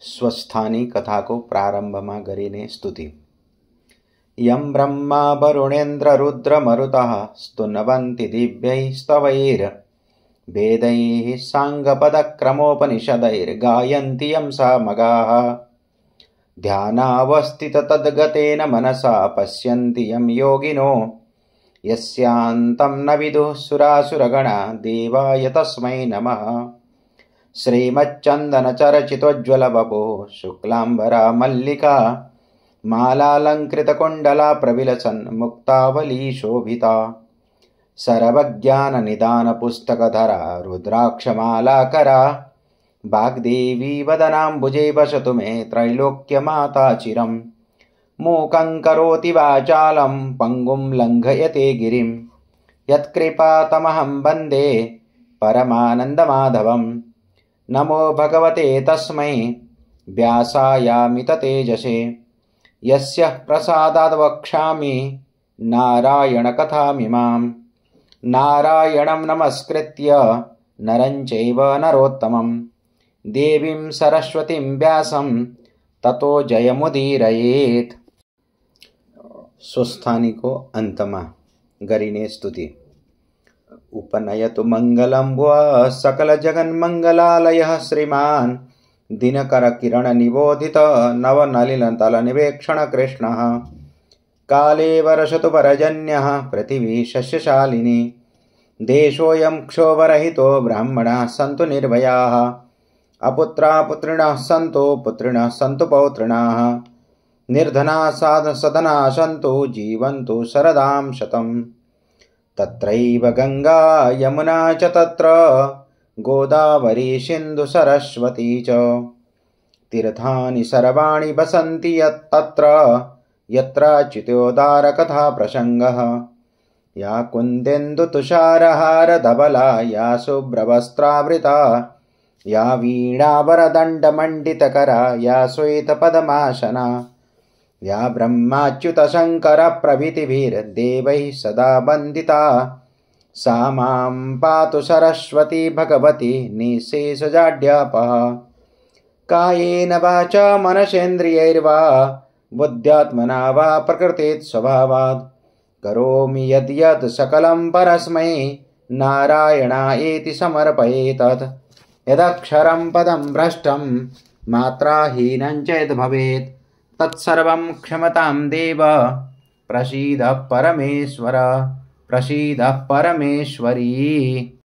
स्वस्थानी कथा को प्रारंभમાં કરીને સ્તુતિ। यं ब्रह्मा वरुणेन्द्र रुद्र मरुतः स्तुन्वन्ति दिव्यैः स्तवैर् वेदैः साङ्गपदक्रमोपनिषदैर्गायन्ति यं सामगाः ध्यानावस्थिततद्गतेन मनसा पश्यन्ति यं योगिनो यस्यान्तं न विदुः सुरासुरगणा देवाय तस्मै नमः। श्रीमच्चन्दनचरचितोज्ज्वलवपुः शुक्लाम्बरा मल्लिका मालालङ्कृतकुण्डला प्रविलसन् मुक्तावली शोभिता सर्वज्ञाननिदानपुस्तकधरा रुद्राक्षमालाकरा वाग्देवी वदनाम्बुजे वसतु मे त्रैलोक्यमाता चिरम्। मूकं करोति वाचालं पङ्गुं लङ्घयते गिरिं यत्कृपातमहं वन्दे परमानन्दमाधवम्। नमो भगवते तस्मै व्यासायामिततेजसे यस्य प्रसादाद् वक्ष्यामि नारायणकथामिमाम्। नारायणं नमस्कृत्य नरं चैव नरोत्तमं देवीं सरस्वतीं व्यासं ततो जयमुदीरयेत्। स्वस्थानी को अंतमा गरीने स्तुति। उपनयतु मंगलं वः सकल जगन्मंगलालयः श्रीमान् दिनकर किरण निबोधित नवनलिनतल निवेक्षण कृष्णः। काले वर्षतु परजन्यः पृथिवी शस्यशालिनी देशोऽयं क्षोभरहितो ब्राह्मणाः सन्तु निर्भयाः अपुत्रा पुत्रिणः सन्तु पुत्रिणः सन्तु पौत्रिणः निर्धनाः सधनाः सन्तु जीवन्तु शरदां शतम्। तत्रैव गंगा यमुना च तत्र गोदावरी सिन्धु सरस्वती च तीर्थानि सर्वाणि वसन्ति यत्र यत्राच्युतोद्धार कथा प्रसंगः। या कुन्देन्दु तुषारहार धवला या शुभ्रवस्त्रावृता या वीणावरदण्डमण्डितकरा या श्वेतपद्मासना या ब्रह्माच्युतशङ्कर प्रभृतिभिर्देवैः सदा वन्दिता सा मां पातु सरस्वती भगवती निःशेषजाड्यापः। कायेन वाचा मनसेन्द्रियैर्वा बुद्ध्यात्मना वा प्रकृतेः स्वभावात् करोमि यद्यत् सकलं परस्मै नारायणायेति समर्पयेत्। यदक्षरं पदं भ्रष्टं मात्राहीनं च यद्भवेत् तत्सर्वं क्षमतां देव प्रसीद परमेश्वर प्रसीद परमेश्वरी।